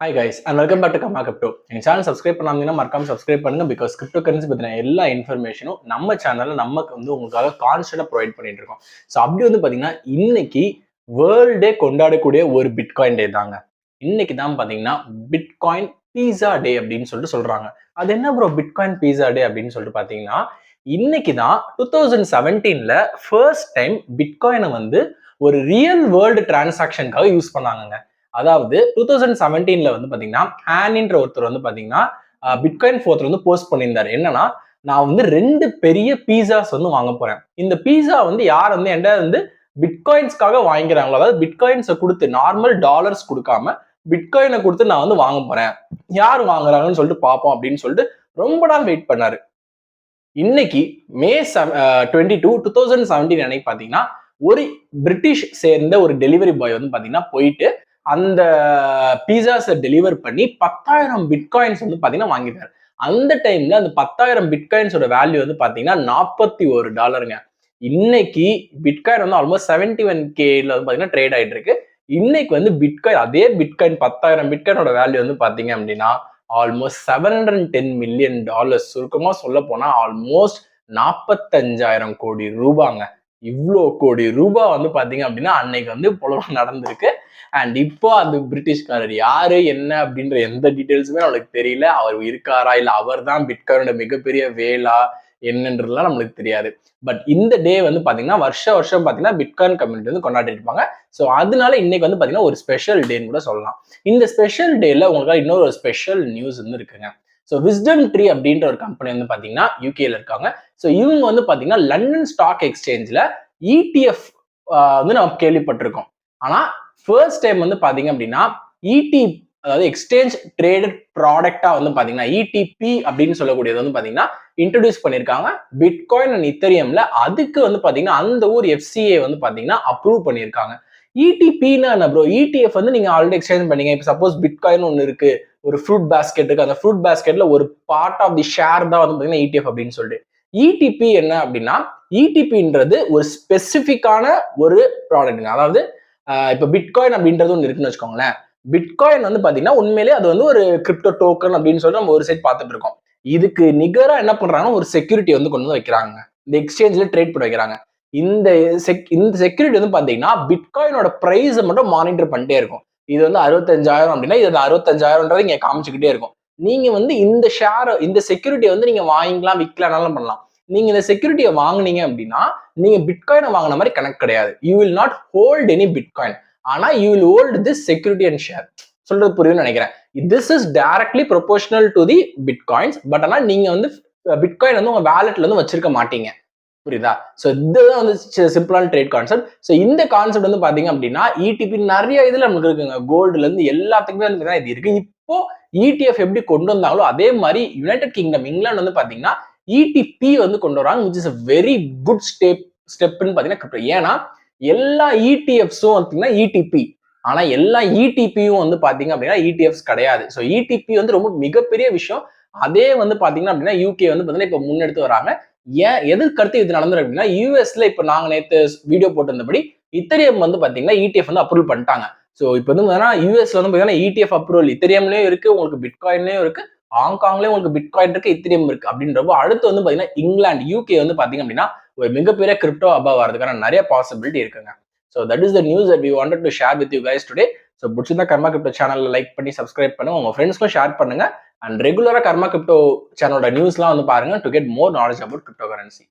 Hi guys and welcome back to Karma Crypto. எங்கள் channel subscribe பண்ணாமீங்கன்னா மறக்காம subscribe பண்ணுங்க. பிகாஸ் கிரிப்டோ கரன்சி பற்றின எல்லா இன்ஃபர்மேஷனும் நம்ம சேனலில் நமக்கு உங்களுக்காக கான்ஸ்டன்டாக ப்ரொவைட் பண்ணிட்டு இருக்கோம். ஸோ அப்படி பார்த்தீங்கன்னா இன்னைக்கு வேர்ல்டே கொண்டாடக்கூடிய ஒரு பிட்காயின் டே தாங்க. இன்னைக்கு தான் பார்த்தீங்கன்னா பிட்காயின் பீஸா டே அப்படின்னு சொல்லிட்டு சொல்றாங்க. அது என்ன ப்ரோ பிட்காயின் பீஸா டே அப்படின்னு சொல்லிட்டு பார்த்தீங்கன்னா இன்னைக்கு தான் 2017ல ஃபர்ஸ்ட் டைம் பிட்காயினை ஒரு ரியல் வேர்ல்டு டிரான்சாக்ஷனுக்காக யூஸ் பண்ணாங்க. அதாவது 2017ல பாத்தீங்கன்னா ஹேனின்ற ஒருத்தர் பாத்தீங்கன்னா பிட்காயின் ஃபோர்த்ல போஸ்ட் பண்ணியிருந்தாரு. என்னன்னா நான் 2 பெரிய பீஸாஸ் வாங்க போறேன். இந்த பீஸா யார் என்கிட்ட பிட்காயின்ஸ்க்காக வாங்கிக்கிறாங்களோ, அதாவது பிட்காயின்ஸை கொடுத்து நார்மல் டாலர்ஸ் கொடுக்காம பிட்காயினை கொடுத்து நான் வாங்க போறேன், யார் வாங்குறாங்கன்னு சொல்லிட்டு பார்ப்போம் அப்படின்னு சொல்லிட்டு ரொம்ப நாள் வெயிட் பண்ணாரு. இன்னைக்கு மே 22, 2017 அன்னைக்கு பாத்தீங்கன்னா ஒரு பிரிட்டிஷ் சேர்ந்த ஒரு டெலிவரி பாய் பாத்தீங்கன்னா போயிட்டு அந்த பீஸாஸை டெலிவர் பண்ணி 10,000 பிட்காயின்ஸ் பாத்தீங்கன்னா வாங்கிட்டாரு. அந்த டைம்ல அந்த 10,000 பிட்காயின்ஸோட வேல்யூ பாத்தீங்கன்னா $41. இன்னைக்கு பிட்காயின் ஆல்மோஸ்ட் 71Kல பாத்தீங்கன்னா ட்ரேட் ஆயிட்டு இருக்கு. இன்னைக்கு பிட்காயின் அதே பிட்காயின் 10,000 பிட்காயினோட வேல்யூ பாத்தீங்க அப்படின்னா ஆல்மோஸ்ட் $710 மில்லியன். சுருக்கமா சொல்ல போனா ஆல்மோஸ்ட் 45,000 கோடி ரூபாங்க. இவ்வளோ கோடி ரூபாய் பாத்தீங்க அப்படின்னா அன்னைக்கு புலவம் நடந்திருக்கு. அண்ட் இப்போ அந்த பிரிட்டிஷ்காரர் யாரு என்ன அப்படின்ற எந்த டீட்டெயில்ஸுமே நம்மளுக்கு தெரியல. அவர் இருக்காரா இல்ல அவர் தான் பிட்காயினோட மிகப்பெரிய வேலா என்னன்றதுலாம் நம்மளுக்கு தெரியாது. பட் இந்த டே பாத்தீங்கன்னா வருஷம் பாத்தீங்கன்னா பிட்காயின் கம்யூனிட்டி கொண்டாடி இருப்பாங்க. ஸோ அதனால இன்னைக்கு பாத்தீங்கன்னா ஒரு ஸ்பெஷல் டேன்னு கூட சொல்லலாம். இந்த ஸ்பெஷல் டேல உங்களுக்கு இன்னொரு ஒரு ஸ்பெஷல் நியூஸ் இருக்குங்க. ஸோ விஸ்டம் ட்ரீ அப்படின்ற ஒரு கம்பெனி பாத்தீங்கன்னா யூகேல இருக்காங்க. ஸோ இவங்க பாத்தீங்கன்னா லண்டன் ஸ்டாக் எக்ஸ்சேஞ்சில் ETF நம்ம கேள்விப்பட்டிருக்கோம். ஆனா ஃபர்ஸ்ட் டைம் பாத்தீங்க அப்படின்னா அதாவது எக்ஸ்சேஞ்ச் ட்ரேடட் ப்ராடக்டா பாத்தீங்கன்னா ETP அப்படின்னு சொல்லக்கூடியது பாத்தீங்கன்னா இன்ட்ரோடியூஸ் பண்ணிருக்காங்க பிட்காயின் அண்ட் இத்தரியம்ல. அதுக்கு பாத்தீங்கன்னா அந்த ஊர் FCA பாத்தீங்கன்னா அப்ரூவ் பண்ணிருக்காங்க. ETPன்னா என்ன ப்ரோ? ETF நீங்க ஆல்ரெடி எக்ஸ்சேஞ்ச் பண்ணீங்க. இப்போ சப்போஸ் பிட்காயின் ஒன்று இருக்கு, ஒரு ஃப்ரூட் பேஸ்கெட் இருக்கு, அந்த ஃப்ரூட் பேஸ்கெட்ல ஒரு பார்ட் ஆஃப் தி ஷேர் தான் பாத்தீங்கன்னா ETF அப்படின்னு சொல்லிட்டு. ETP என்ன அப்படின்னா ETPன்றது ஒரு ஸ்பெசிபிக்கான ஒரு ப்ராடக்ட்ங்க. அதாவது இப்போ பிட்காயின் அப்படின்றது ஒன்று இருக்குன்னு வச்சுக்கோங்களேன். பிட்காயின் பாத்தீங்கன்னா உண்மையிலே அது ஒரு கிரிப்டோ டோக்கன் அப்படின்னு சொல்லிட்டு நம்ம ஒரு சைட் பார்த்துட்டு இருக்கோம். இதுக்கு நிகரா என்ன பண்றாங்கன்னா ஒரு செக்யூரிட்டி கொண்டு வைக்கிறாங்க. இந்த எக்ஸ்சேஞ்சில் ட்ரேட் பண்ண வைக்கிறாங்க. இந்த செக்யூரிட்டி பாத்தீங்கன்னா பிட்காயினோட பிரைஸ் மட்டும் மானிட்டர் பண்ணிட்டே இருக்கும். இது 65,000 அப்படின்னா இது 65,000 இங்க காமிச்சுக்கிட்டே இருக்கும். நீங்க இந்த ஷேர் இந்த செக்யூரிட்டியை நீங்க வாங்கிக்கலாம், விற்கலாம்னாலும் பண்ணலாம். நீங்க இந்த செக்யூரிட்டியை வாங்குனீங்க அப்படின்னா நீங்க பிட்காயினை வாங்கின மாதிரி கணக்கு கிடையாது. You will not hold any bitcoin. ஆனா you will hold this security and share. சொல்றது புரியும்னு நினைக்கிறேன். This is directly proportional to the bitcoins. But ஆனா நீங்க பிட்காயின் உங்க வேலெட்ல வச்சிருக்க மாட்டீங்க. புரியுதா? ஸோ இதுதான் சிம்பிளான ட்ரேட் கான்செப்ட். ஸோ இந்த கான்செப்ட் பாத்தீங்க அப்படின்னா ETP நிறைய இதுல நமக்கு இருக்குங்க. கோல்டுல இருந்து எல்லாத்துக்குமே இது இருக்கு. இப்போ ETF எப்படி கொண்டு வந்தாங்களோ அதே மாதிரி யுனைடெட் கிங்டம் இங்கிலாந்து பாத்தீங்கன்னா ETP கொண்டு வராங்க. Which is a very good ஸ்டெப்னு பாத்தீங்கன்னா. ஏன்னா எல்லா ETFஸும் பாத்தீங்கன்னா ETP. ஆனா எல்லா ETPயும் பாத்தீங்க அப்படின்னா ETFs கிடையாது. ஸோ ETP ரொம்ப மிகப்பெரிய விஷயம். அதே பாத்தீங்கன்னா அப்படின்னா UK பாத்தீங்கன்னா இப்ப முன்னெடுத்து வராங்க. ஏன் எதுக்கடுத்து இது நடந்துருக்கு அப்படின்னா யூஎஸ்ல இப்ப நாங்க நேற்று வீடியோ போட்டிருந்தபடி இத்தரியம் பாத்தீங்கன்னா ETF அப்ரூவல் பண்ணிட்டாங்க. ஸோ இப்போ யூஎஸ்ல பாத்தீங்கன்னா ETF அப்ரூவல் இத்தரியம்லயும் இருக்கு, உங்களுக்கு பிட்காயின்லயும் இருக்கு, ஹாங்காங்லயும் உங்களுக்கு பிட்காயின் இருக்கு, இத்தரியம் இருக்கு அப்படின்றப்போ அடுத்து பாத்தீங்கன்னா இங்கிலாந்து UK பாத்தீங்க அப்படின்னா ஒரு மிகப்பெரிய கிரிப்டோ ஹப்பா வரதுக்கான நிறைய பாசிபிலிட்டி இருக்குங்க. So that is the news that we wanted to share with you guys today. So பிடிச்சிருந்தா கர்மா கிரிப்டோ சேனல்ல லைக் பண்ணி சப்ஸ்கிரைப் பண்ணுங்க, உங்க ஃப்ரெண்ட்ஸ்க்கும் ஷேர் பண்ணுங்க. அண்ட் ரெகுலரா கர்மா கிரிப்டோ சேனலோட நியூஸ்லாம் பாருங்க to get more knowledge about crypto currency.